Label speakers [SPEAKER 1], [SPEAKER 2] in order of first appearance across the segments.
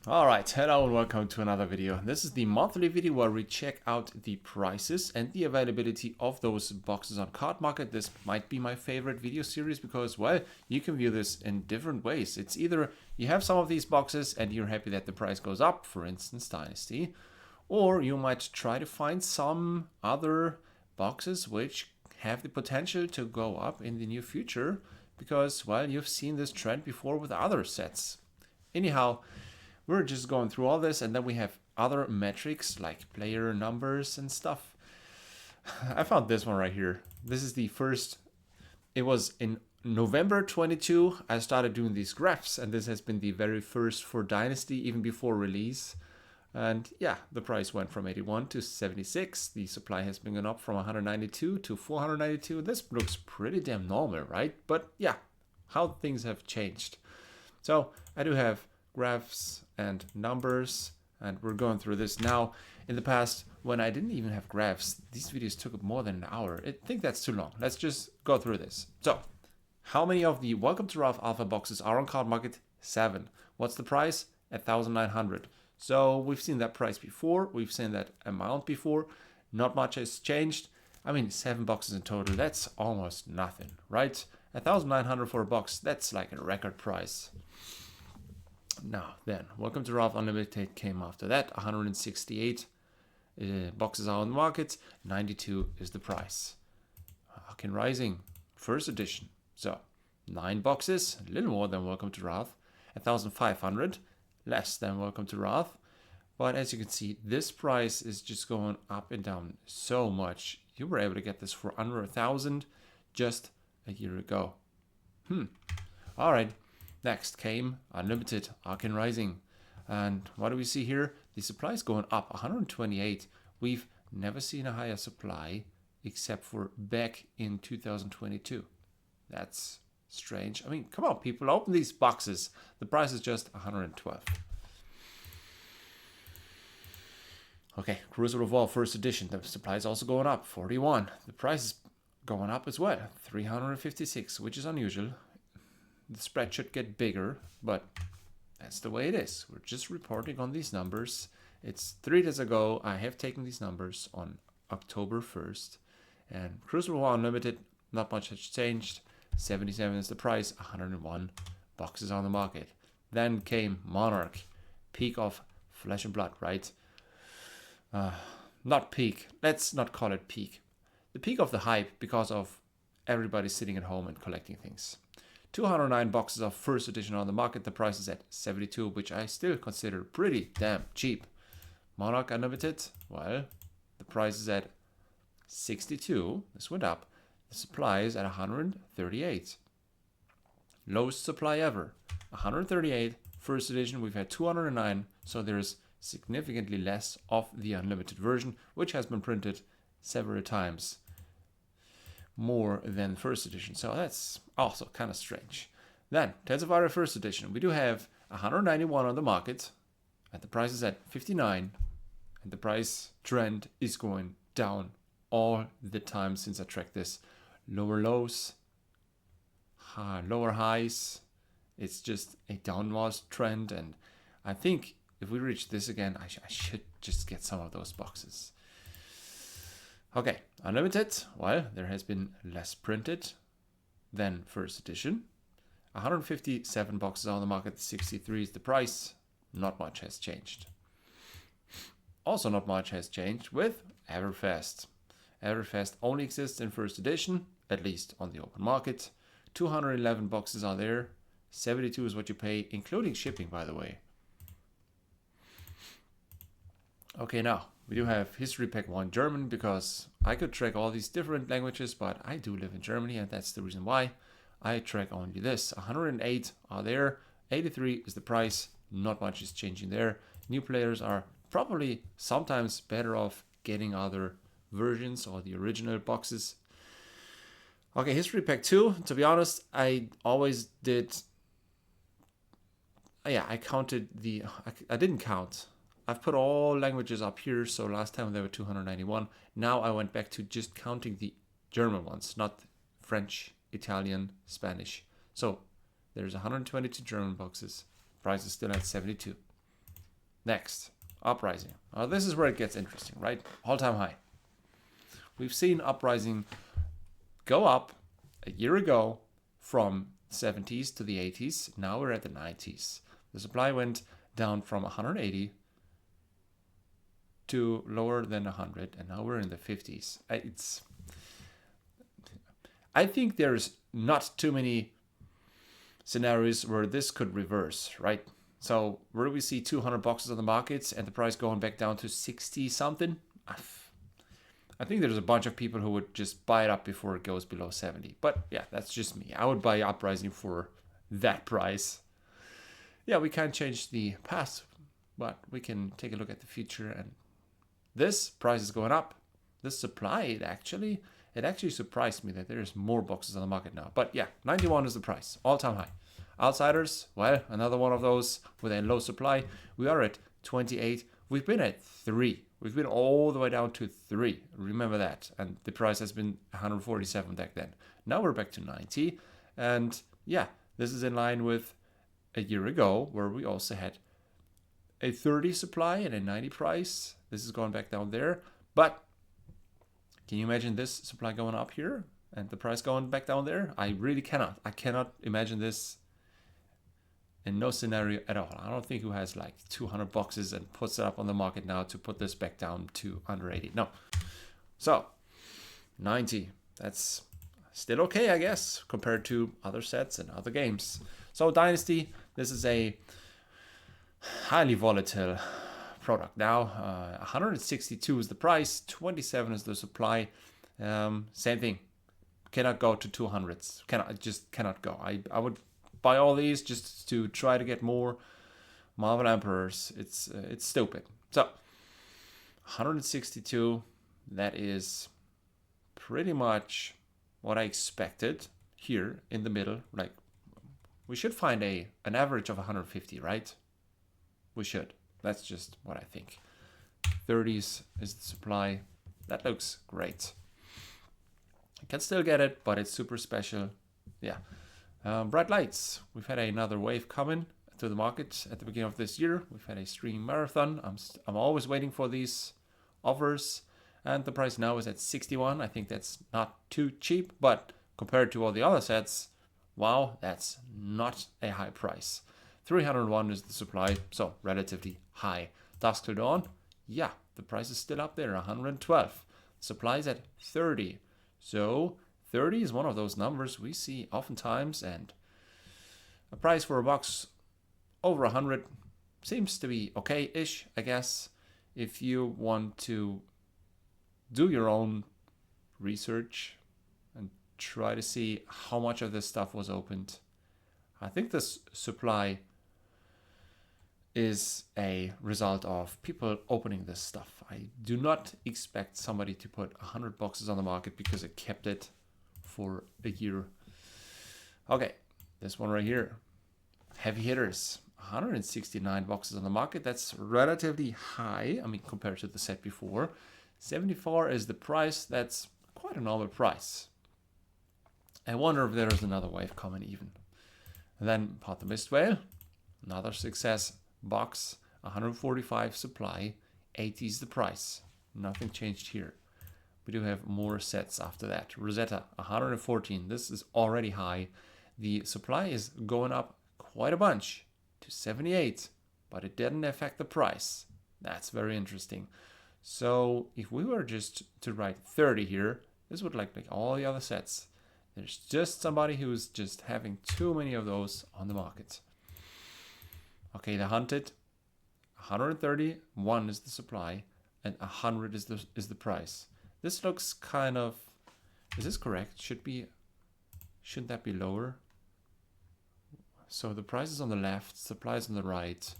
[SPEAKER 1] Alright, hello and welcome to another video. This is the monthly video where we check out the prices and the availability of those boxes on cardmarket. This might be my favorite video series because, well, you can view this in different ways. It's either you have some of these boxes and you're happy that the price goes up, for instance Dynasty, or you might try to find some other boxes which have the potential to go up in the near future because, well, you've seen this trend before with other sets. Anyhow, we're just going through all this, and then we have other metrics like player numbers and stuff. I found this one right here. This is the first. It was in November 22. I started doing these graphs, and this has been the very first for Dynasty, even before release. And yeah, the price went from 81 to 76. The supply has been going up from 192 to 492. This looks pretty damn normal, right? But yeah, how things have changed. So I do have graphs and numbers, and we're going through this now. In the past, when I didn't even have graphs, these videos took more than an hour. I think that's too long. Let's just go through this. So, how many of the Welcome to Ralph Alpha boxes are on cardmarket? 7. What's the price? 1,900. So we've seen that price before. We've seen that amount before. Not much has changed. I mean, 7 boxes in total. That's almost nothing, right? 1,900 for a box. That's like a record price. Now then, Welcome to Ralph Unlimited came after that. 168 boxes are on the market. 92 is the price. Arcane Rising, first edition. So 9 boxes, a little more than Welcome to Ralph. 1,500, less than Welcome to Ralph. But as you can see, this price is just going up and down so much. You were able to get this for under 1,000 just a year ago. All right. Next came Unlimited Arcane Rising. And what do we see here? The supply is going up 128. We've never seen a higher supply except for back in 2022. That's strange. I mean, come on, people, open these boxes. The price is just 112. Okay, Crucible of War first edition. The supply is also going up, 41. The price is going up as well, 356, which is unusual. The spread should get bigger, but that's the way it is. We're just reporting on these numbers. It's 3 days ago. I have taken these numbers on October 1st. And Crucible War Unlimited, not much has changed. 77 is the price, 101 boxes on the market. Then came Monarch, peak of Flesh and Blood, right? Not peak. Let's not call it peak. The peak of the hype because of everybody sitting at home and collecting things. 209 boxes of first edition on the market. The price is at 72, which I still consider pretty damn cheap. Monarch Unlimited, well, the price is at 62. This went up. The supply is at 138. Lowest supply ever. 138. First edition, we've had 209, so there's significantly less of the unlimited version, which has been printed several times more than first edition. So that's also kind of strange. Then, Tales of Aria first edition. We do have 191 on the market, and the price is at 59, and the price trend is going down all the time since I tracked this. Lower lows, lower highs. It's just a downward trend, and I think if we reach this again, I should just get some of those boxes. Okay, Unlimited, well, there has been less printed than first edition. 157 boxes on the market, 63 is the price. Not much has changed. Also not much has changed with Everfest. Everfest only exists in first edition, at least on the open market. 211 boxes are there. 72 is what you pay, including shipping, by the way. Okay, now we do have History Pack 1 German because I could track all these different languages, but I do live in Germany and that's the reason why I track only this. 108 are there, 83 is the price, not much is changing there. New players are probably sometimes better off getting other versions or the original boxes. Okay, History Pack 2, to be honest, I always did, I counted I didn't count. I've put all languages up here, so last time there were 291. Now I went back to just counting the German ones, not French, Italian, Spanish. So there's 122 German boxes. Price is still at 72. Next, uprising. Now this is where it gets interesting, right? All-time high. We've seen uprising go up a year ago from 70s to the 80s. Now we're at the 90s. The supply went down from 180 to lower than 100, and now we're in the 50s. I think there's not too many scenarios where this could reverse, right? So where we see 200 boxes on the markets and the price going back down to 60 something, I think there's a bunch of people who would just buy it up before it goes below 70. But yeah, that's just me. I would buy uprising for that price. Yeah, we can't change the past, but we can take a look at the future. And this price is going up. This supply, it actually surprised me that there's more boxes on the market now. But yeah, 91 is the price, all-time high. Outsiders, well, another one of those with a low supply. We are at 28. We've been at 3. We've been all the way down to 3. Remember that. And the price has been 147 back then. Now we're back to 90. And yeah, this is in line with a year ago where we also had a 30 supply and a 90 price. This is going back down there. But can you imagine this supply going up here and the price going back down there? I really cannot. I cannot imagine this in no scenario at all. I don't think who has like 200 boxes and puts it up on the market now to put this back down to under 80. No. So 90, that's still okay, I guess, compared to other sets and other games. So Dynasty, this is a highly volatile product. Now 162 is the price, 27 is the supply. Same thing. Cannot go to 200s. Cannot go. I would buy all these just to try to get more Marvel Emperors. It's stupid. So 162, that is pretty much what I expected here in the middle. Like we should find an average of 150, right? We should. That's just what I think. 30s is the supply. That looks great. I can still get it, but it's super special. Yeah. Bright lights. We've had another wave coming to the market at the beginning of this year. We've had a stream marathon. I'm always waiting for these offers, and the price now is at 61. I think that's not too cheap, but compared to all the other sets, wow, that's not a high price. 301 is the supply, so relatively high. Dusk to Dawn, yeah, the price is still up there, 112. Supply is at 30, so 30 is one of those numbers we see oftentimes, and a price for a box over 100 seems to be okay-ish, I guess, if you want to do your own research and try to see how much of this stuff was opened. I think this supply is a result of people opening this stuff. I do not expect somebody to put 100 boxes on the market because it kept it for a year. Okay, this one right here. Heavy hitters. 169 boxes on the market. That's relatively high. I mean, compared to the set before. 74 is the price. That's quite a normal price. I wonder if there's another wave coming even. And then Pot the Mist Whale. Another success box. 145 supply. 80 is the price. Nothing changed here. We do have more sets after that. Rosetta, 114. This is already high. The supply is going up quite a bunch to 78, but it didn't affect the price. That's very interesting. So if we were just to write 30 here, this would like all the other sets. There's just somebody who's just having too many of those on the market. Okay, the Hunted, 131 is the supply, and 100 is the price. This looks kind of, is this correct? Shouldn't that be lower? So the price is on the left, supply is on the right.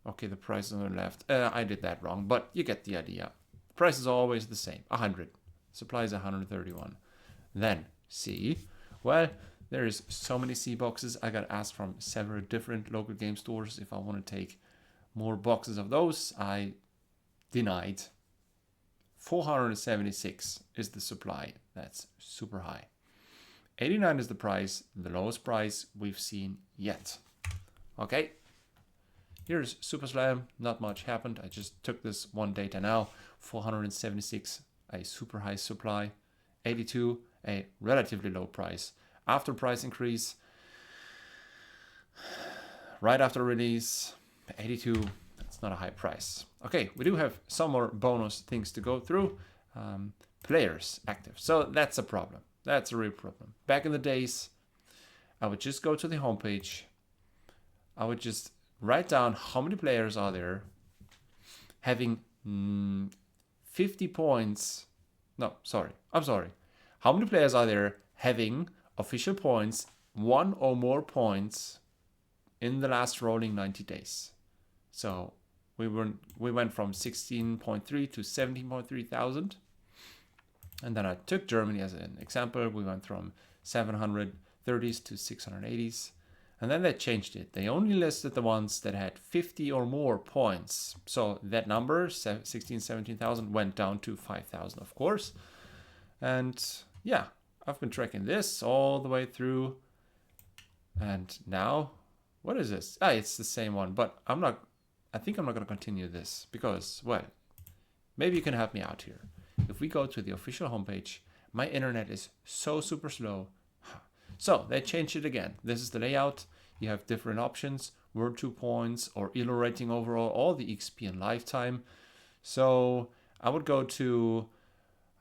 [SPEAKER 1] Okay, the price is on the left. I did that wrong, but you get the idea. The price is always the same, 100. Supply is 131. Then C. Well, there is so many C boxes. I got asked from several different local game stores if I want to take more boxes of those. I denied. 476 is the supply. That's super high. 89 is the price, the lowest price we've seen yet. Okay. Here's Super Slam. Not much happened. I just took this one data now. 476, a super high supply. 82, a relatively low price. After price increase, right after release, 82, that's not a high price. Okay, we do have some more bonus things to go through. Players active. So that's a problem. That's a real problem. Back in the days, I would just go to the homepage. I would just write down how many players are there having 50 points. No, sorry. I'm sorry. How many players are there having official points, 1 or more points in the last rolling 90 days? So we went from 16.3 to 17.3 thousand. And then I took Germany as an example. We went from 730s to 680s. And then they changed it. They only listed the ones that had 50 or more points. So that number, 16, 17,000, went down to 5,000, of course. And yeah, I've been tracking this all the way through. And now, what is this? It's the same one, but I think I'm not going to continue this because, well, maybe you can help me out here. If we go to the official homepage, my internet is so super slow. So they changed it again. This is the layout. You have different options, World 2 points or ELO rating overall, all the XP and lifetime. So I would go to,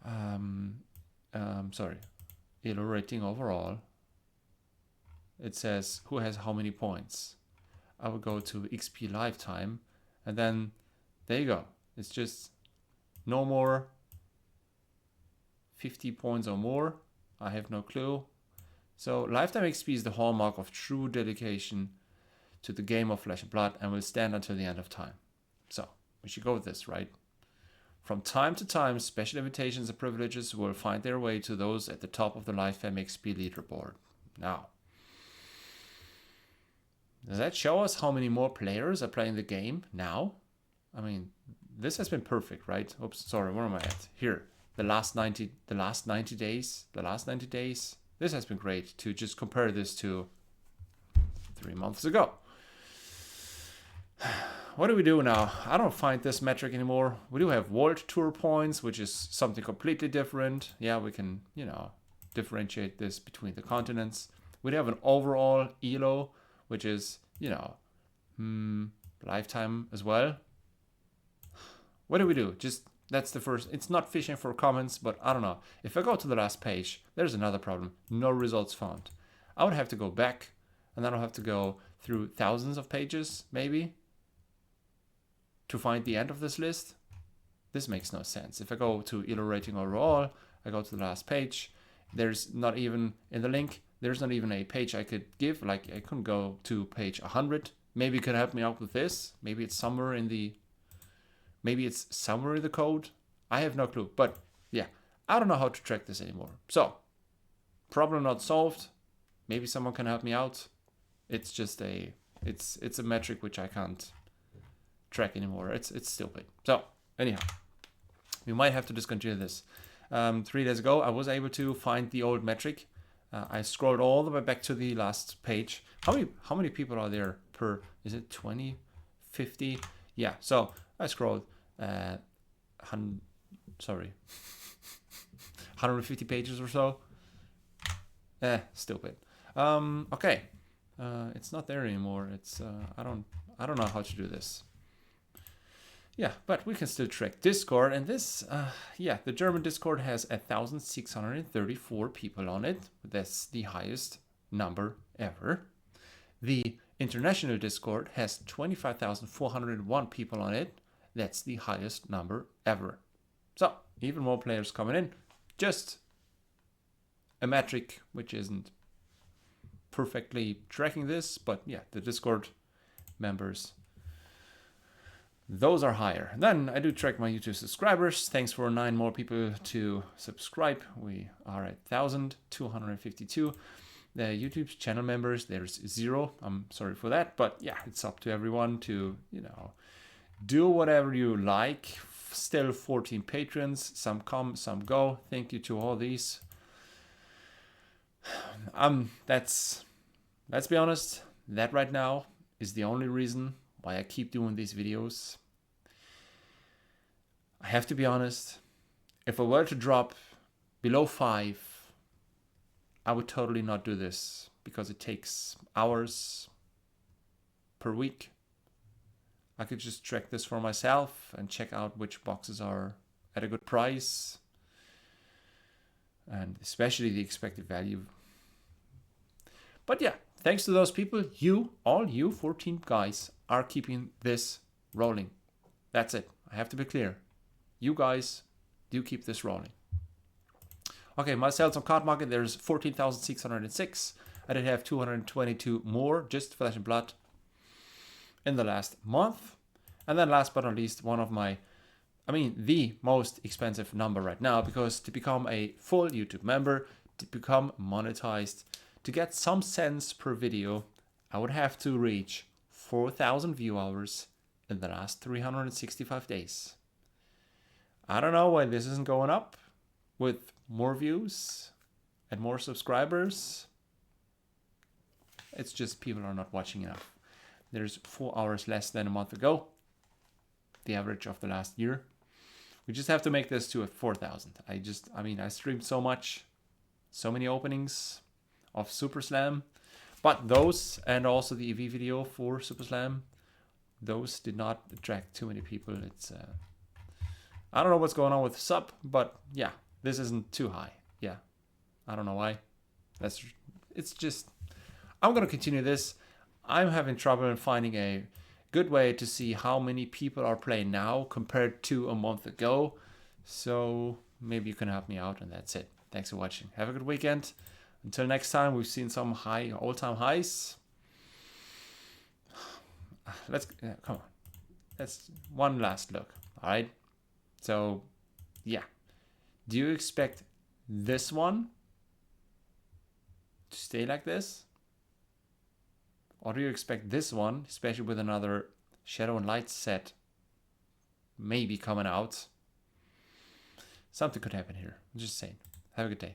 [SPEAKER 1] ELO rating overall. It says who has how many points. I would go to XP lifetime, and then there you go. It's just no more 50 points or more. I have no clue. So lifetime XP is the hallmark of true dedication to the game of Flesh and Blood and will stand until the end of time. So we should go with this, right? From time to time, special invitations and privileges will find their way to those at the top of the lifetime XP leaderboard. Now, does that show us how many more players are playing the game now? I mean, this has been perfect, right? Oops, sorry, where am I at? Here, the last 90 days. This has been great to just compare this to 3 months ago. What do we do now? I don't find this metric anymore. We do have World Tour points, which is something completely different. Yeah, we can, differentiate this between the continents. We have an overall ELO, which is, lifetime as well. What do we do? That's the first. It's not fishing for comments, but I don't know. If I go to the last page, there's another problem. No results found. I would have to go back, and then I'll have to go through thousands of pages, maybe, to find the end of this list. This makes no sense. If I go to ELO rating overall, I go to the last page. There's not even, in the link, there's not even a page I could give. Like, I couldn't go to page 100. Maybe you could help me out with this. Maybe it's somewhere in the code. I have no clue. But yeah, I don't know how to track this anymore. So, problem not solved. Maybe someone can help me out. It's just it's a metric which I can't track anymore. It's stupid. So anyhow, we might have to discontinue this. 3 days ago, I was able to find the old metric. I scrolled all the way back to the last page. How many people are there per? Is it 20, 50? Yeah. So I scrolled. 150 pages or so. Stupid. Okay. It's not there anymore. It's I don't know how to do this. Yeah, but we can still track Discord, and this, the German Discord has 1,634 people on it. That's the highest number ever. The international Discord has 25,401 people on it. That's the highest number ever. So, even more players coming in. Just a metric which isn't perfectly tracking this, but yeah, the Discord members, those are higher. Then I do track my YouTube subscribers. Thanks for 9 more people to subscribe. We are at 1,252. The YouTube channel members, there's 0. I'm sorry for that, but yeah, it's up to everyone to, do whatever you like. Still 14 patrons. Some come, some go. Thank you to all these. Let's be honest. That right now is the only reason why I keep doing these videos. I have to be honest, if I were to drop below 5, I would totally not do this because it takes hours per week. I could just track this for myself and check out which boxes are at a good price, and especially the expected value. But yeah, thanks to those people, all you 14 guys are keeping this rolling. That's it. I have to be clear. You guys do keep this rolling. Okay, my sales on card market, there's 14,606. I did have 222 more, just flesh and blood, in the last month. And then last but not least, the most expensive number right now, because to become a full YouTube member, to become monetized, to get some cents per video, I would have to reach 4,000 view hours in the last 365 days. I don't know why this isn't going up with more views and more subscribers. It's just people are not watching enough. There's 4 hours less than a month ago, the average of the last year. We just have to make this to a 4,000. I streamed so much, so many openings of Super Slam, but those, and also the EV video for Super Slam, those did not attract too many people. It's I don't know what's going on with sub, but yeah, this isn't too high. Yeah, I don't know why. It's just, I'm gonna continue this. I'm having trouble in finding a good way to see how many people are playing now compared to a month ago. So maybe you can help me out, and that's it. Thanks for watching. Have a good weekend. Until next time, we've seen some all-time highs. Come on. Let's one last look. All right. So, yeah. Do you expect this one to stay like this? Or do you expect this one, especially with another Shadow and Light set maybe coming out? Something could happen here. I'm just saying. Have a good day.